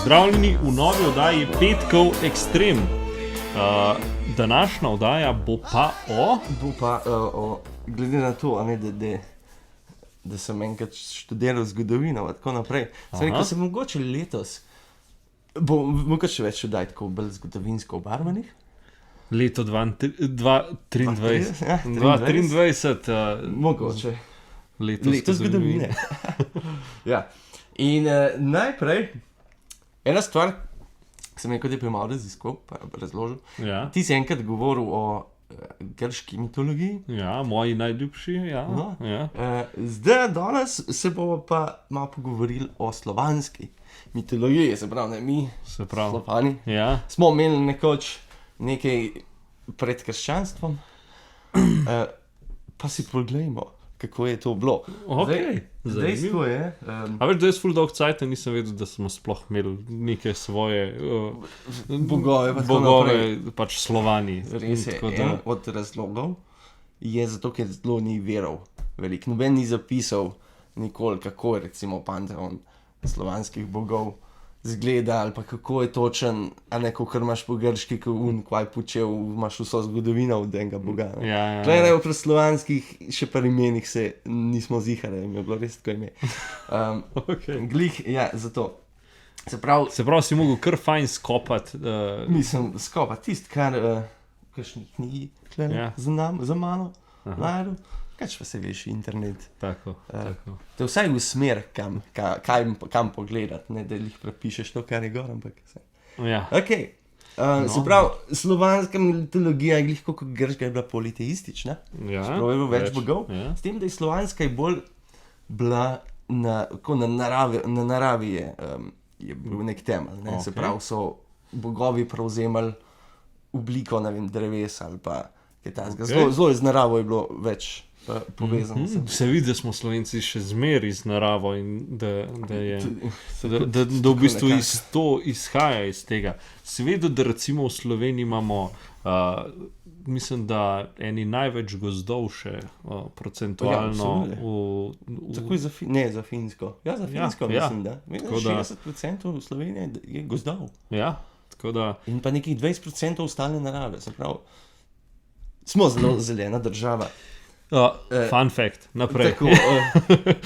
Pozdravljeni v novi oddaji Petkov Ekstrem. Današnja oddaja bo pa glede na to, da sem enkrat študiral zgodovino in tako naprej. Sem rekel, se mogoče letos bo mogoče več oddaj tako bolj zgodovinsko obarvanih. Leto 2023. Mogoče. Leto zgodovine. Ja. In najprej, ena stvar, ki sem rekel, da je premalo raziskoval, pa razložil. Ja. Ti si enkrat govoril o grški mitologiji. Ja, moji najljubši. Ja. No. Ja. Zdaj, danes se bomo pa malo pogovorili o slovanski mitologiji, se pravi, ne mi, Slovani. Ja. Smo imeli nekoč nekaj pred krščanstvom, pa si poglejmo, kako je to bilo. Okay. Dejstvo je... A veš, da jaz ful dolg cajt nisem vedel, da smo sploh imeli neke svoje bogove, pač Slovani. Res je, en od razlogov je zato, ker zelo ni verov veliko. Noben ni zapisal nikoli, kako je recimo panteon slovanskih bogov zgleda, ali pa kako je točen, a ne, kar imaš po grški, kaj počel, imaš vso zgodovino od enega boga. Ja. Tukaj pri slovanskih še par imenih se nismo zihali, jim je bilo res tako ime. Okay. Glih, ja, zato. Se pravi, si mogel kar fajn skopati. Mislim, skopati tist, kar kakšni knjigi za mano najdu. Kač pa se veš, internet. Tako. Te vsaj v smer, kam pogledati, ne da jih prepišeš to, kar je gor, ampak vse. Ja. Okay. Se pravi, slovanska mitologija je glih kot grška je bila politeistična. Ja. Čeprav je bilo več bogov. Ja. S tem, da je slovanska je bolj bila na naravi je bil nek temelj. Ne? Okay. Se pravi, so bogovi prevzemali obliko, ne vem, drevesa ali pa kaj takega. Zelo z naravo je bilo več povezano. Se vidi, da smo Slovenci še zmeraj z naravo in da v bistvu to izhaja iz tega. Seveda, da recimo v Sloveniji imamo, mislim, da eni največ gozdov še procentualno. Tako za Finsko. Ja, za Finsko mislim, da. 60% v Sloveniji je gozdov. Ja, tako da. In pa nekih 20% ostale narave. Se pravi, smo zelo zelena država. Fun fact, naprej. Tako,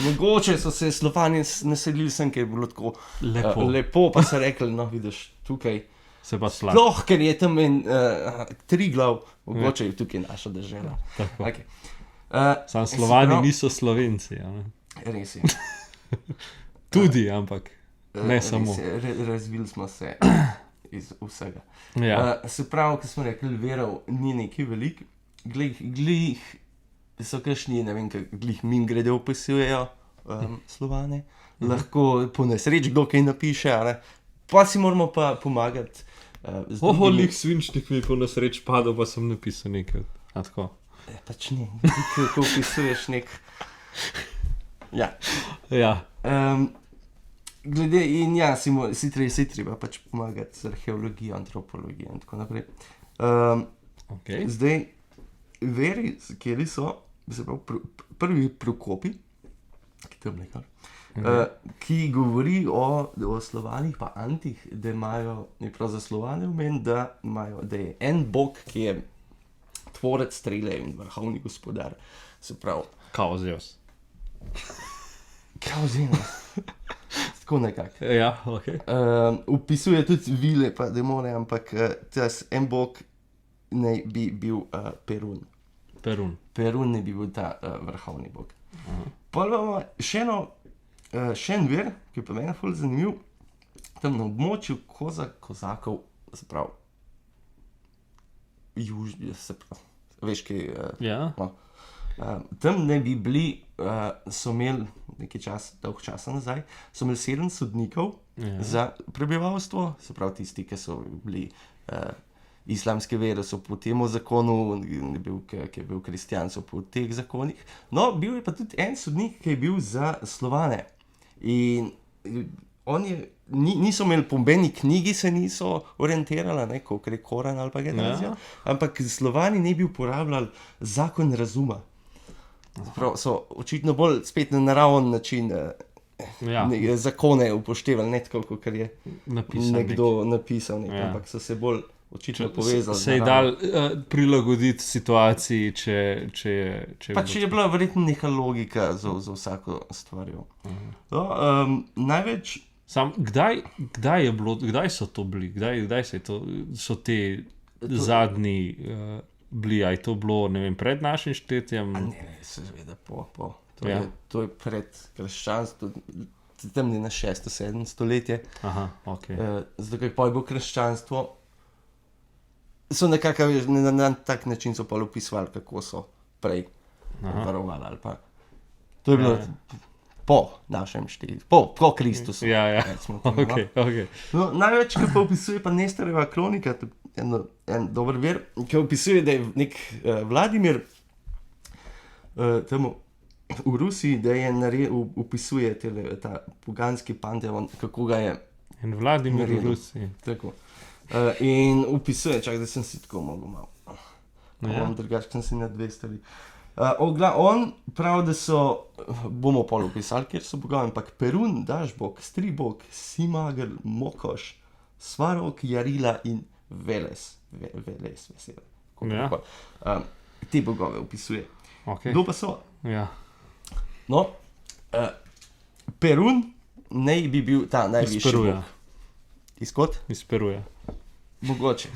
mogoče so se Slovani naselili sem, ker je bilo tako lepo, pa so rekli, no vidiš, tukaj se pa slab. Sploh, ker je tam Triglav, mogoče je tukaj naša država. Okay. Sam Slovani niso Slovenci. Ja, res je. Tudi, ampak ne samo. Razvili smo se iz vsega. Ja. Se pravi, ko smo rekli, verov ni nekaj velik, glih so kakšni, ne vem, glih mimogrede opisujejo Slovane. Lahko po nesreč kdo kaj napiše, ne? Pa si moramo pa pomagati. Lih svinčnik mi po nesreč padel, pa sem napisal nekaj. A tako? Pač ne, ko opisuješ nek... Ja. Ja. Glede in ja, si treba pač pomagati z arheologijo, antropologijo in tako naprej. Okay. Zdaj, veri, kjeri so, se pravi, prvi Prokopi, ki govori o Slovanih pa Antih, da imajo, je prav za Slovane omen, da je en bog, ki je tvorec strele in vrhovni gospodar. Se pravi... Kao Zeus. Kao Zeus. Tako nekako. Ja, okej. Upisuje tudi vile pa demone, ampak en bog naj bi bil Perun. Perun ne bi bil ta vrhovni bog. Pa imamo še en vir, ki je pa meni ful zanimiv, tam na območju Kozakov, se pravi, veš kaj, no. Tam ne bi bili, so imeli nekaj časa, dolg časa nazaj, so imeli 7 sodnikov za prebivalstvo, se pravi tisti, ki so bili islamske vere, so po tem zakonu, ki je bil kristjan, so po teh zakonih. No, bil je pa tudi en sodnik, ki je bil za Slovane. In oni niso imeli po nobeni knjigi, se niso orientirali, ne, kot je Koran ali pa Genezija, ampak Slovani ne bi uporabljali zakon razuma. Prav, so očitno bolj spet na naraven način zakone upoštevali, ne tako, kot je nekdo napisal, ampak so se bolj očitno povezali. Se je dal prilagoditi situaciji, če je... Pač je bila verjetno neka logika za vsako stvarjo. Največ... Kdaj so to bili? Kdaj so te zadnji bili? A je to bilo, ne vem, pred našim štetjem? Ne, seveda, po. To je pred krščanstvom, tam ne na 6-7 stoletje. Aha, ok. Zato, ker pa je bilo krščanstvo, so nekako na tak način so pa opisovali, kako so prej varovali ali pa. To je bilo po našem štetju, po Kristusu. Ja, ok. No, največ, ki pa opisuje pa Nestorjeva kronika, en dober vir, ki opisuje, da je nek Vladimir temu v Rusiji, da je opisuje ta poganski panteon, kako ga je en Vladimir v Rusiji. Tako. In opisuje, da sem si tako mogel malo. Drugače sem si na dve stvari. On pravi, da so, bomo pol opisali, kjer so bogovi, ampak Perun, Dažbog, Stribog, Simagl, Mokoš, Svarog, Jarila in Veles, vesel. Te bogove opisuje. Kdo pa so? Ja. No, Perun naj bi bil ta najvišji bog. Izkot? Iz Peruja. Mogoče.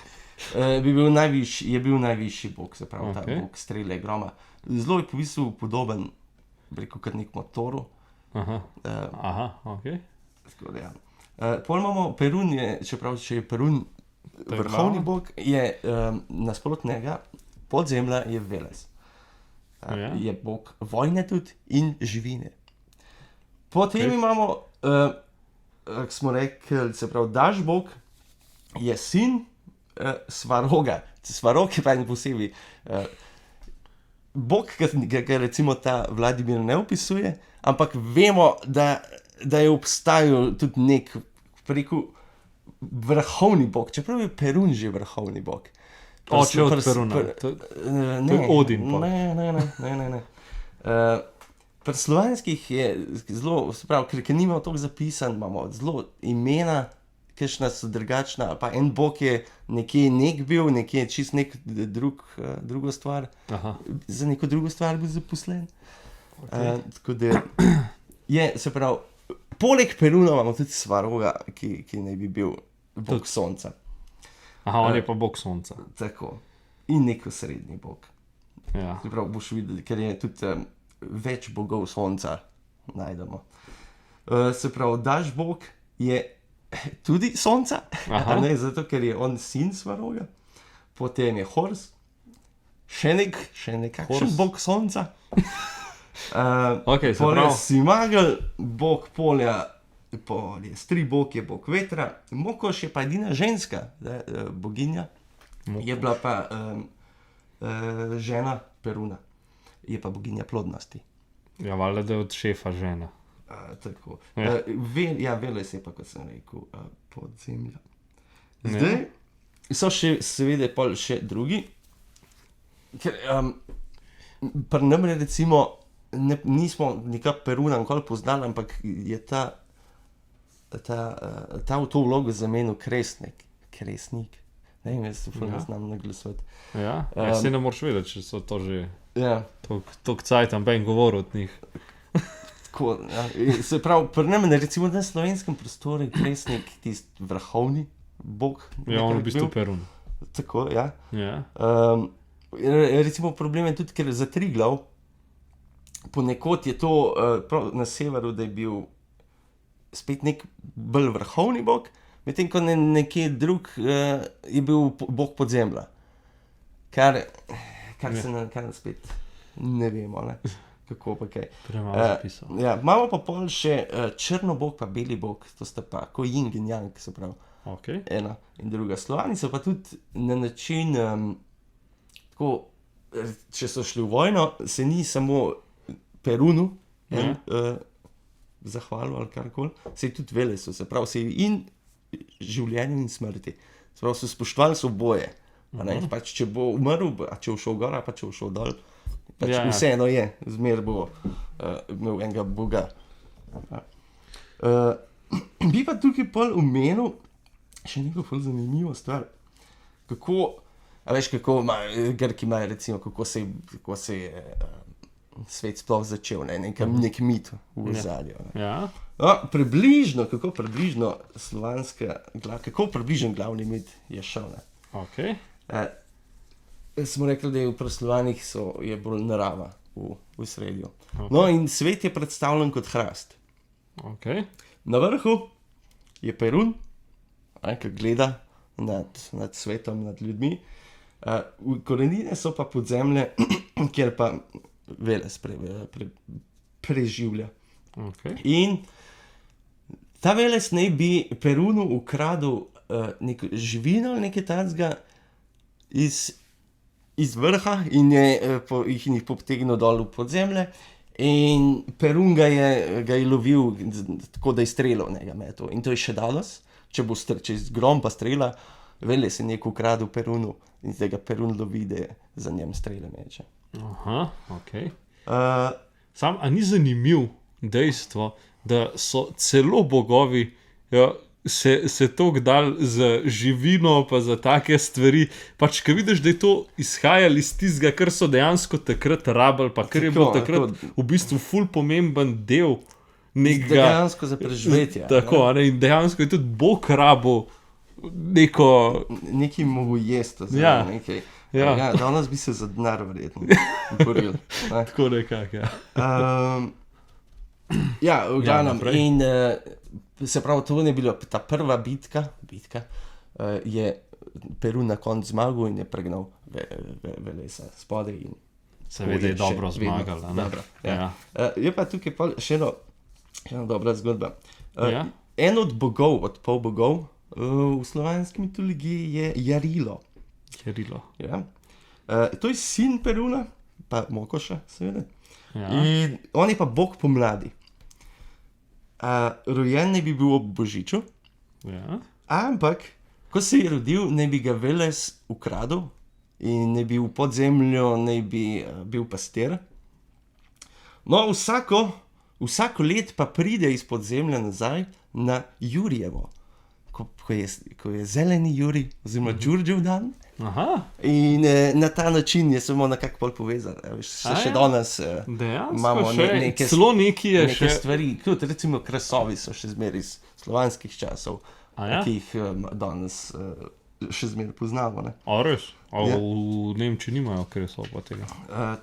Je bil najvišji bog, se pravi, ta bog strele, groma. Zelo je po bistvu podoben, rekel, kot nek motoru. Aha, ok. Tako da, ja. Pol imamo Perun, čeprav če je Perun vrhovni bog, je nasprotnega podzemlja je Veles. Je bog vojne tudi in živine. Potem imamo, kako smo rekli, se pravi, Dažbog je sin Svaroga. Svarog je pa en posebej bog, ki ga recimo ta Vladimir ne opisuje, ampak vemo, da je obstajal tudi nek preko vrhovni bog, čeprav je Perun že vrhovni bog. Oče od Peruna. To je Odin. Ne. Pri slovanskih je zelo, se pravi, ker nimamo toliko zapisan, imamo zelo imena, kakšna so drugačna, pa en bog je nekje nek bil, nekje čist nek drugo stvar, za neko drugo stvar bil zaposlen. Tako da je, se pravi, poleg Peruna imamo tudi Svaroga, ki naj bi bil bog sonca. Aha, on je pa bog sonca. Tako. In neko srednji bog. Ja. Se pravi, boš videl, ker je tudi več bogov sonca najdemo. Se pravi, Dažbog je tudi sonca, ne, zato ker je on sin Svaroga. Potem je Hors, še nekakšen bog sonca. Okay, pol je Simagl, bog polja, pol je Stribog, je bog vetra. Mokoš je pa edina ženska boginja. Je bila pa žena Peruna. Je pa boginja plodnosti. Ja, valjda, da je od šefa žena. Tako. Veles je pa, kot sem rekel, podzemlja. Zdaj so še seveda pol še drugi. Ker pri nam recimo nismo nekaj Peruna nikoli poznali, ampak je ta v to vlogo zamenil Kresnik. Ne vem, jaz se znam naglasovati. Ja, se ne moreš vedeti, če so to že toliko cajt, ampak govor od njih. Tako, se pravi, pri nam, recimo na slovenskem prostoru je Kresnik tisti vrhovni bog. Ja, on v bistvu Perun. Tako, ja. Recimo problem je tudi, ker za Triglav ponekod je to na severu, da je bil spet nek bolj vrhovni bog, medtem ko nekje drug je bil bog podzemlja. Kar spet ne vemo, ne? Kako pa kaj. Premalo zapisal. Imamo pa pol še črnobog pa beli bog, to sta pa ko yin in yang, se pravi. Okay. Ena in druga. Slovani so pa tudi na način, tako, če so šli v vojno, se ni samo Perunu zahvalil ali karkoli, se je tudi Velesu, se pravi, se je in življenju in smrti. Se pravi, so spoštovali so oboje. Pač, če bo umrl, če bo šel gor, pa če bo šel dol, pač vseeno je, zmer bo imel enega boga. Bi pa tukaj pol omenil še neko ful zanimivo stvar. Kako Grki imajo, recimo, kako se je svet sploh začel, nek mit v ozadju. Ja. Kako približno glavni mit je šel. Okay. Smo rekli, da je v proslovanjih je bolj narava v sredju. Okay. No, in svet je predstavljen kot hrast. Okay. Na vrhu je Perun, ki gleda nad svetom, nad ljudmi. Korenine so pa podzemlje, kjer pa Veles preživlja. Okay. In ta Veles naj bi Perunu ukradel neko živino ali nekaj takega iz vrha in jih potegnil dol v podzemlje. In Perun ga je lovil tako, da je streljal, ne ga metal. In to je še danes, če iz grom pa strela, Veles je neko ukradel Perunu in zdaj ga Perun lovi, da za njem strele meče. Aha, okej. Sam, a ni zanimiv dejstvo, da so celo bogovi se toliko dal za živino pa za take stvari, pač ko vidiš, da je to izhajalo iz tistega, kar so dejansko takrat rabili, pa kar je bilo takrat v bistvu ful pomemben del nekega... Dejansko za preživetje. Tako, ne? In dejansko je tudi Bog rabil neko... Nekaj mogo jesti, nekaj. Ja, danes bi se za denar verjetno boril. Tako nekak, ja. Ja, v glavnem. In se pravi, to ne bilo ta prva bitka, je Perun na koncu zmagal in je pregnal Velesa spodaj. Seveda je dobro zmagal. Ja. Je pa tukaj še ena dobra zgodba. En od bogov, od pol bogov v slovanski mitologiji je Jarilo. Ja. To je sin Peruna, pa Mokoša, seveda. Ja. In on je pa bog pomladi. Rojen ne bi bil ob Božiču, ja. Ampak, ko se je rodil, ne bi ga Veles ukradel in ne bi v podzemlju, ne bi bil pastir. No, vsako let pa pride iz podzemlja nazaj na Jurijevo, ko je zeleni Jurij, oziroma Đurđev dan. Aha. In na ta način je samo nekako bolj povezan. Še danes imamo neke stvari, kot recimo krasovi so še zmeraj iz slovanskih časov, ki jih danes še zmeraj poznamo. A res? A v Nemčiji nimajo kresov pa tega? A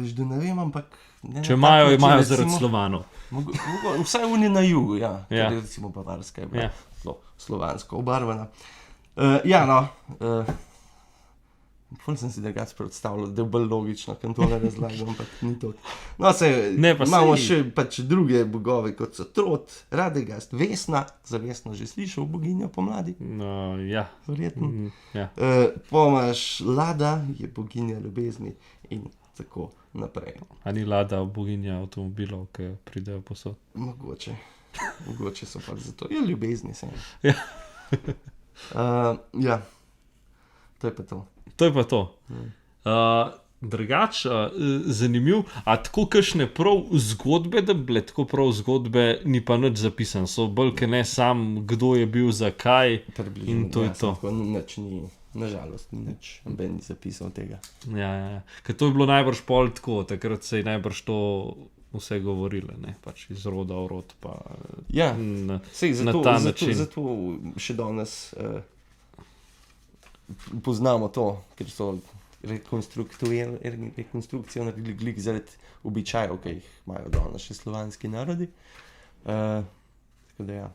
veš, da ne vem, ampak... Če imajo zaradi Slovanov. Vsaj oni na jugu, ja. Recimo Bavarska je bila slovansko obarvana. Ja, no, pol sem si drugače predstavljal, da je bolj logično, kam to ne razlagam, ampak ni to. No, imamo še pač druge bogove, kot so Trot, Radegast, Vesna, za Vesno že slišal, boginja pomladi. No, ja. Verjetno. Ja. Pomaš Lada, je boginja ljubezni in tako naprej. A ni Lada boginja avtomobilov, ki pridejo posod? Mogoče so pa zato. Je ljubezni sem. Ja. Ja, to je pa to. Drugač, zanimiv, a tako kakšne prav zgodbe, da bile tako prav zgodbe, ni pa nič zapisan, so bolj ke ne sam, kdo je bil, zakaj in to je to. Nič ni, nažalost, nič, noben ni zapisal tega. Ja, ker to je bilo najbrž pol tako, takrat se je najbrž to vse govorile, ne, pač iz roda v rod, pa na ta način. Zato še danes poznamo to, ker so rekonstrukcijo naredili glik zaradi običajev, ki jih imajo danes še slovanski narodi. Tako da ja.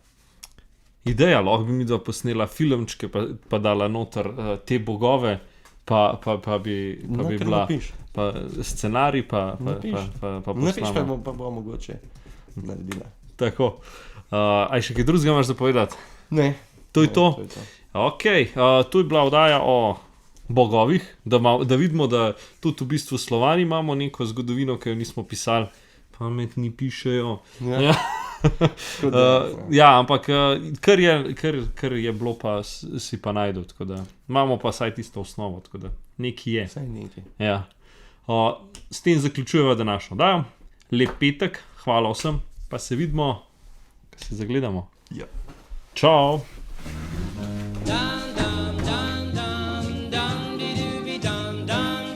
Ideja, lahko bi mi da posnela filmčke, pa dala noter te bogove, pa bi bila pa scenarij, pa posnama. Napiš, pa bo mogoče naredila. Tako. A še kaj drugega imaš zapovedati? Ne. To je to? Ok, tu je bila oddaja o bogovih, da vidimo, da tudi v bistvu Slovani imamo neko zgodovino, ki jo nismo pisali, pametni pišejo. Ja, ampak kar je bilo, pa si pa najdel, tako da imamo pa saj tisto osnovo, tako da nekaj je. Saj nekaj. Ja. S tem zaključujeva današnjo oddajo. Lep petek, hvala vsem, pa se vidimo Se zagledamo. Ja. Čau. Dum dum dum dum dum dee doo be dum dum.